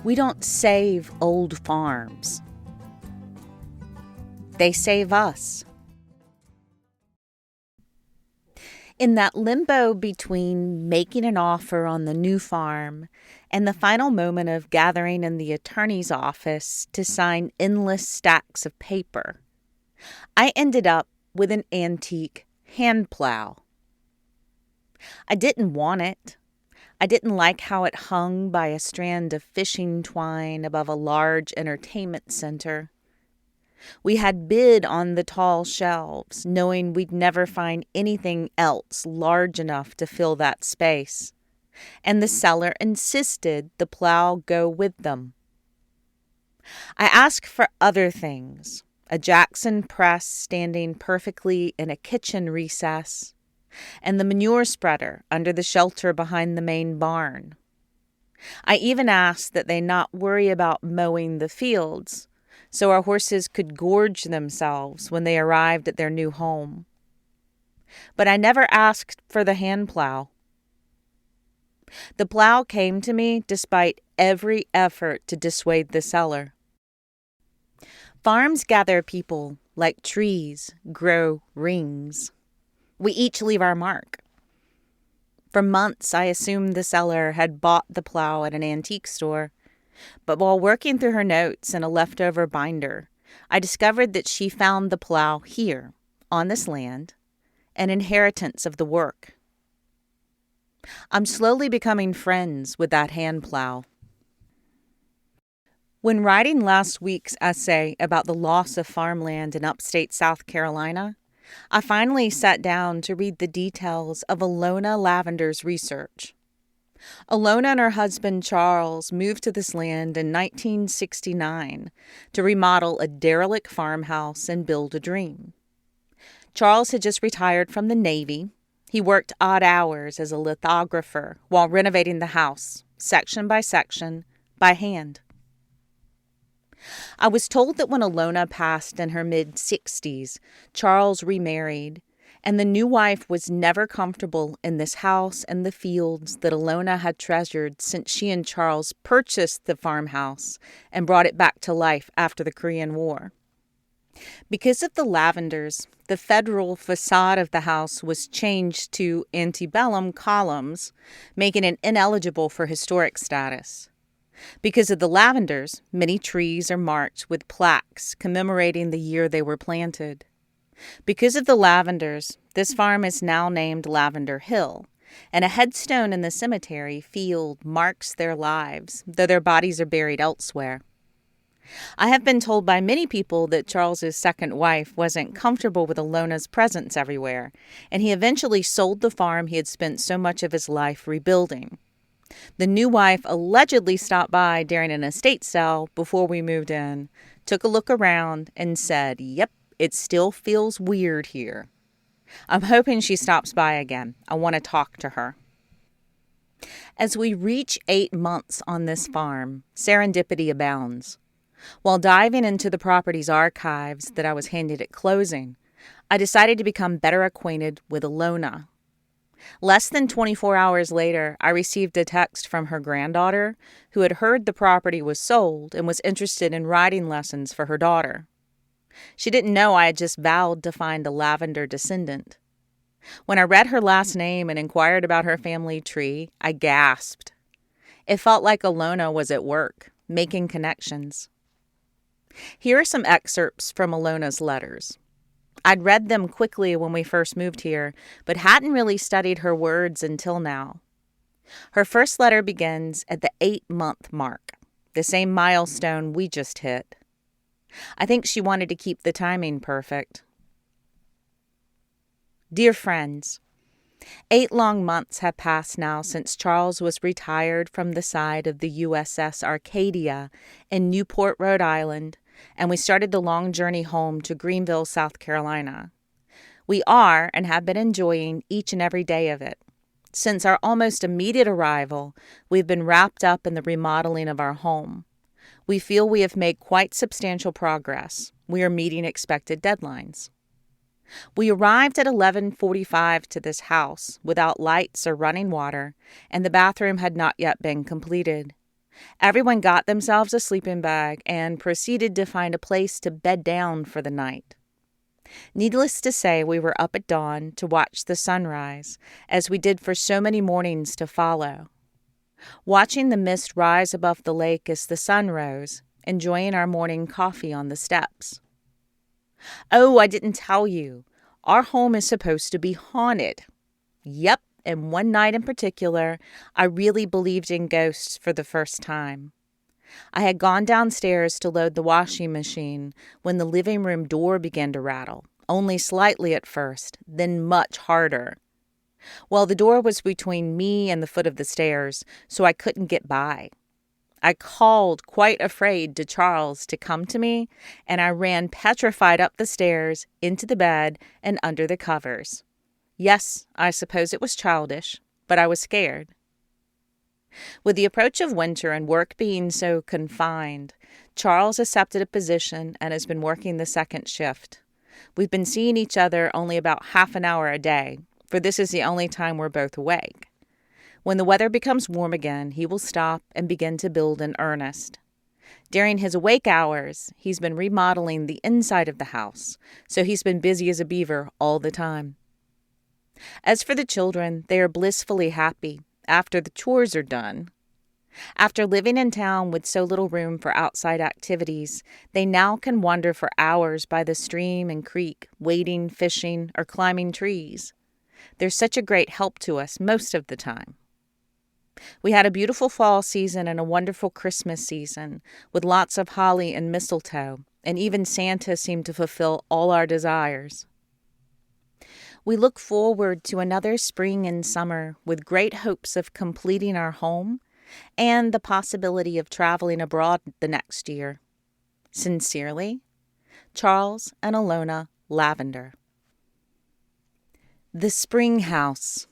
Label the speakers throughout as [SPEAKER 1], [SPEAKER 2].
[SPEAKER 1] We don't save old farms. They save us. In that limbo between making an offer on the new farm and the final moment of gathering in the attorney's office to sign endless stacks of paper, I ended up with an antique hand plow. I didn't want it. I didn't like how it hung by a strand of fishing twine above a large entertainment center. We had bid on the tall shelves, knowing we'd never find anything else large enough to fill that space, and the seller insisted the plow go with them. I asked for other things, a Jackson press standing perfectly in a kitchen recess, and the manure spreader under the shelter behind the main barn. I even asked that they not worry about mowing the fields, so our horses could gorge themselves when they arrived at their new home. But I never asked for the hand plow. The plow came to me despite every effort to dissuade the seller. Farms gather people like trees grow rings. We each leave our mark. For months, I assumed the seller had bought the plow at an antique store. But while working through her notes in a leftover binder, I discovered that she found the plow here, on this land, an inheritance of the work. I'm slowly becoming friends with that hand plow. When writing last week's essay about the loss of farmland in upstate South Carolina, I finally sat down to read the details of Alona Lavender's research. Alona and her husband Charles moved to this land in 1969 to remodel a derelict farmhouse and build a dream. Charles had just retired from the Navy. He worked odd hours as a lithographer while renovating the house, section by section, by hand. I was told that when Alona passed in her mid-60s, Charles remarried, and the new wife was never comfortable in this house and the fields that Alona had treasured since she and Charles purchased the farmhouse and brought it back to life after the Korean War. Because of the Lavenders, the federal facade of the house was changed to antebellum columns, making it ineligible for historic status. Because of the Lavenders, many trees are marked with plaques commemorating the year they were planted. Because of the Lavenders, this farm is now named Lavender Hill, and a headstone in the cemetery field marks their lives, though their bodies are buried elsewhere. I have been told by many people that Charles's second wife wasn't comfortable with Alona's presence everywhere, and he eventually sold the farm he had spent so much of his life rebuilding. The new wife allegedly stopped by during an estate sale before we moved in, took a look around, and said, "Yep, it still feels weird here." I'm hoping she stops by again. I want to talk to her. As we reach 8 months on this farm, serendipity abounds. While diving into the property's archives that I was handed at closing, I decided to become better acquainted with Alona. Less than 24 hours later, I received a text from her granddaughter who had heard the property was sold and was interested in riding lessons for her daughter. She didn't know I had just vowed to find a Lavender descendant. When I read her last name and inquired about her family tree, I gasped. It felt like Alona was at work, making connections. Here are some excerpts from Alona's letters. I'd read them quickly when we first moved here, but hadn't really studied her words until now. Her first letter begins at the 8-month mark, the same milestone we just hit. I think she wanted to keep the timing perfect. Dear friends, 8 long months have passed now since Charles was retired from the side of the USS Arcadia in Newport, Rhode Island, and we started the long journey home to Greenville, South Carolina. We are and have been enjoying each and every day of it. Since our almost immediate arrival, we've been wrapped up in the remodeling of our home. We feel we have made quite substantial progress. We are meeting expected deadlines. We arrived at 11:45 to this house without lights or running water, and the bathroom had not yet been completed. Everyone got themselves a sleeping bag and proceeded to find a place to bed down for the night. Needless to say, we were up at dawn to watch the sunrise, as we did for so many mornings to follow. Watching the mist rise above the lake as the sun rose, enjoying our morning coffee on the steps. Oh, I didn't tell you. Our home is supposed to be haunted. Yep, and one night in particular, I really believed in ghosts for the first time. I had gone downstairs to load the washing machine when the living room door began to rattle, only slightly at first, then much harder. Well, the door was between me and the foot of the stairs, so I couldn't get by. I called, quite afraid, to Charles to come to me, and I ran petrified up the stairs, into the bed, and under the covers. Yes, I suppose it was childish, but I was scared. With the approach of winter and work being so confined, Charles accepted a position and has been working the second shift. We've been seeing each other only about half an hour a day, for this is the only time we're both awake. When the weather becomes warm again, he will stop and begin to build in earnest. During his awake hours, he's been remodeling the inside of the house, so he's been busy as a beaver all the time. As for the children, they are blissfully happy after the chores are done. After living in town with so little room for outside activities, they now can wander for hours by the stream and creek, wading, fishing, or climbing trees. They're such a great help to us most of the time. We had a beautiful fall season and a wonderful Christmas season, with lots of holly and mistletoe, and even Santa seemed to fulfill all our desires. We look forward to another spring and summer with great hopes of completing our home and the possibility of traveling abroad the next year. Sincerely, Charles and Alona Lavender. The Spring House.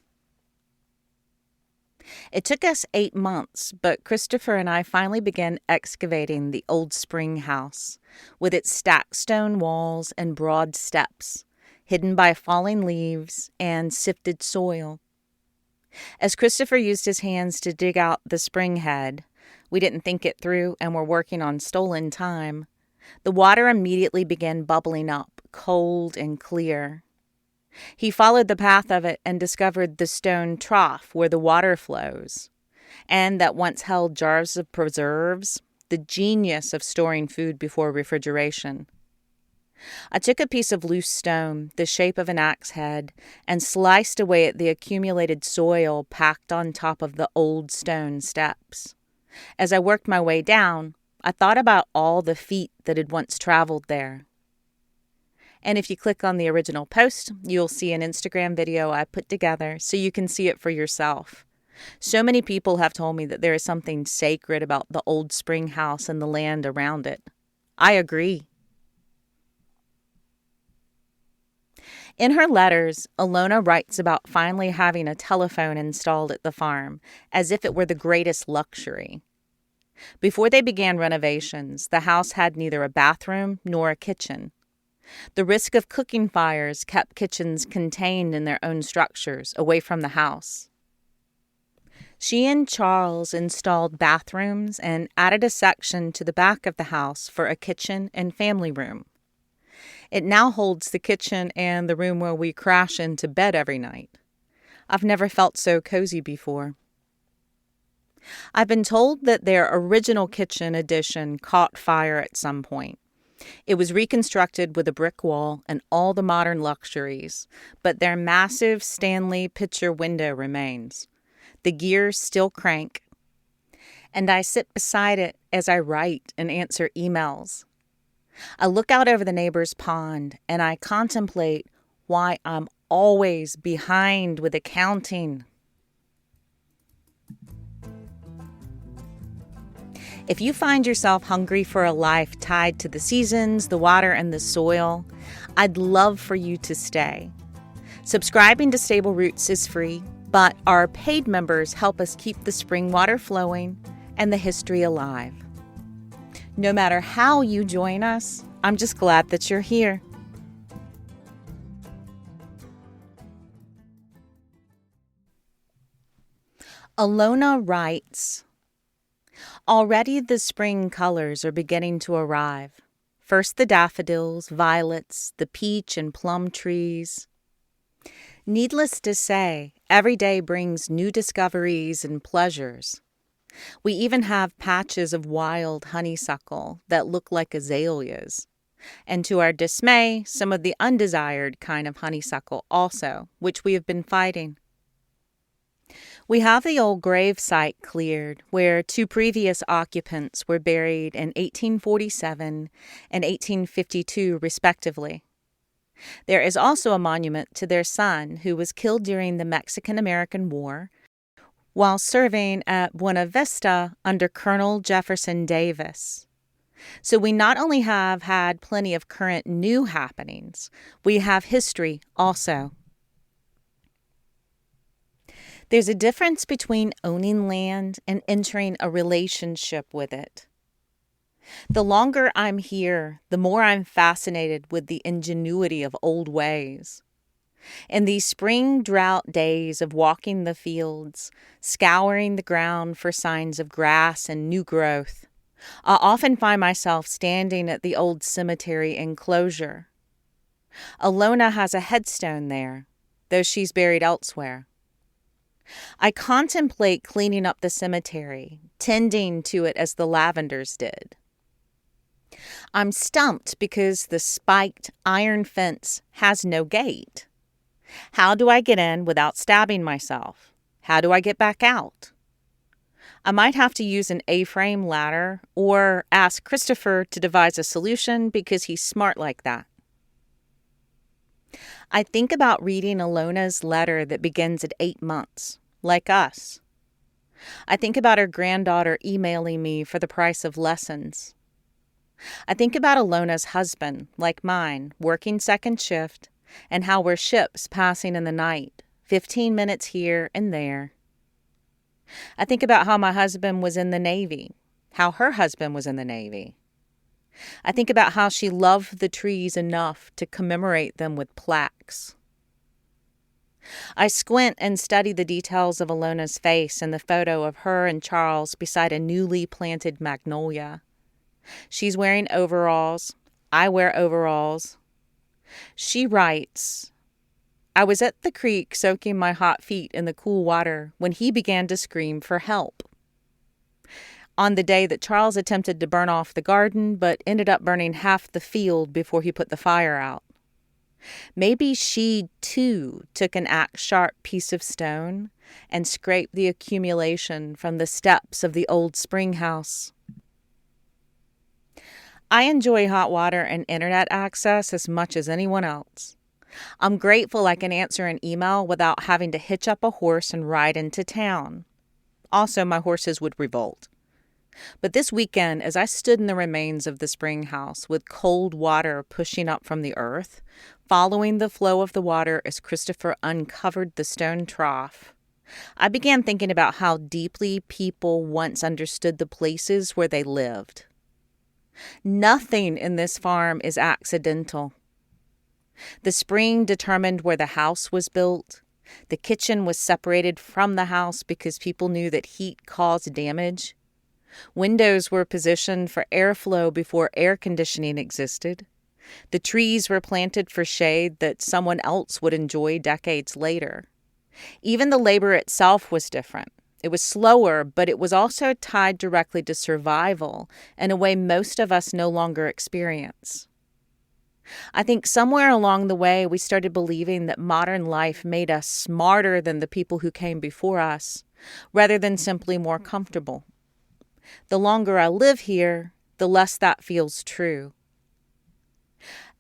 [SPEAKER 1] It took us 8 months, but Christopher and I finally began excavating the old spring house, with its stacked stone walls and broad steps, hidden by falling leaves and sifted soil. As Christopher used his hands to dig out the spring head, we didn't think it through and were working on stolen time. The water immediately began bubbling up, cold and clear. He followed the path of it and discovered the stone trough where the water flows, and that once held jars of preserves, the genius of storing food before refrigeration. I took a piece of loose stone, the shape of an axe head, and sliced away at the accumulated soil packed on top of the old stone steps. As I worked my way down, I thought about all the feet that had once traveled there. And if you click on the original post, you'll see an Instagram video I put together so you can see it for yourself. So many people have told me that there is something sacred about the old spring house and the land around it. I agree. In her letters, Alona writes about finally having a telephone installed at the farm, as if it were the greatest luxury. Before they began renovations, the house had neither a bathroom nor a kitchen. The risk of cooking fires kept kitchens contained in their own structures, away from the house. She and Charles installed bathrooms and added a section to the back of the house for a kitchen and family room. It now holds the kitchen and the room where we crash into bed every night. I've never felt so cozy before. I've been told that their original kitchen addition caught fire at some point. It was reconstructed with a brick wall and all the modern luxuries, but their massive Stanley picture window remains. The gears still crank, and I sit beside it as I write and answer emails. I look out over the neighbor's pond, and I contemplate why I'm always behind with accounting. If you find yourself hungry for a life tied to the seasons, the water, and the soil, I'd love for you to stay. Subscribing to Stable Roots is free, but our paid members help us keep the spring water flowing and the history alive. No matter how you join us, I'm just glad that you're here. Alona writes, Already the spring colors are beginning to arrive. First the daffodils, violets, the peach and plum trees. Needless to say, every day brings new discoveries and pleasures. We even have patches of wild honeysuckle that look like azaleas. And to our dismay, some of the undesired kind of honeysuckle also, which we have been fighting. We have the old grave site cleared where 2 previous occupants were buried in 1847 and 1852 respectively. There is also a monument to their son who was killed during the Mexican-American War while serving at Buena Vista under Colonel Jefferson Davis. So we not only have had plenty of current new happenings, we have history also. There's a difference between owning land and entering a relationship with it. The longer I'm here, the more I'm fascinated with the ingenuity of old ways. In these spring drought days of walking the fields, scouring the ground for signs of grass and new growth, I often find myself standing at the old cemetery enclosure. Alona has a headstone there, though she's buried elsewhere. I contemplate cleaning up the cemetery, tending to it as the Lavenders did. I'm stumped because the spiked iron fence has no gate. How do I get in without stabbing myself? How do I get back out? I might have to use an A-frame ladder or ask Christopher to devise a solution because he's smart like that. I think about reading Alona's letter that begins at 8 months, like us. I think about her granddaughter emailing me for the price of lessons. I think about Alona's husband, like mine, working second shift, and how we're ships passing in the night, 15 minutes here and there. I think about how my husband was in the Navy, how her husband was in the Navy. I think about how she loved the trees enough to commemorate them with plaques. I squint and study the details of Alona's face in the photo of her and Charles beside a newly planted magnolia. She's wearing overalls. I wear overalls. She writes, "I was at the creek soaking my hot feet in the cool water when he began to scream for help." On the day that Charles attempted to burn off the garden, but ended up burning half the field before he put the fire out. Maybe she, too, took an axe-sharp piece of stone and scraped the accumulation from the steps of the old spring house. I enjoy hot water and internet access as much as anyone else. I'm grateful I can answer an email without having to hitch up a horse and ride into town. Also, my horses would revolt. But this weekend, as I stood in the remains of the spring house with cold water pushing up from the earth, following the flow of the water as Christopher uncovered the stone trough, I began thinking about how deeply people once understood the places where they lived. Nothing in this farm is accidental. The spring determined where the house was built. The kitchen was separated from the house because people knew that heat caused damage. Windows were positioned for airflow before air conditioning existed. The trees were planted for shade that someone else would enjoy decades later. Even the labor itself was different. It was slower, but it was also tied directly to survival in a way most of us no longer experience. I think somewhere along the way we started believing that modern life made us smarter than the people who came before us, rather than simply more comfortable. The longer I live here, the less that feels true.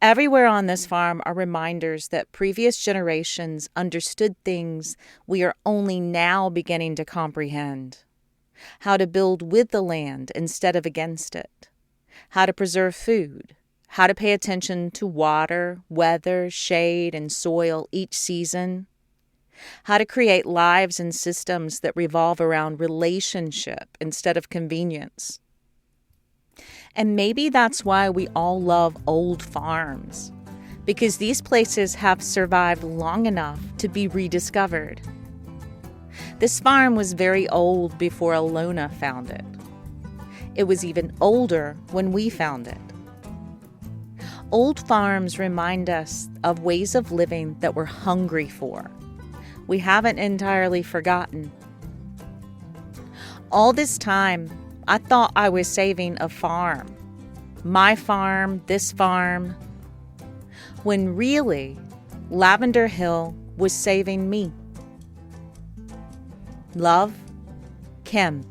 [SPEAKER 1] Everywhere on this farm are reminders that previous generations understood things we are only now beginning to comprehend. How to build with the land instead of against it. How to preserve food. How to pay attention to water, weather, shade, and soil each season. How to create lives and systems that revolve around relationship instead of convenience. And maybe that's why we all love old farms, because these places have survived long enough to be rediscovered. This farm was very old before Alona found it. It was even older when we found it. Old farms remind us of ways of living that we're hungry for. We haven't entirely forgotten. All this time, I thought I was saving a farm. My farm, this farm. When really, Lavender Hill was saving me. Love, Kim.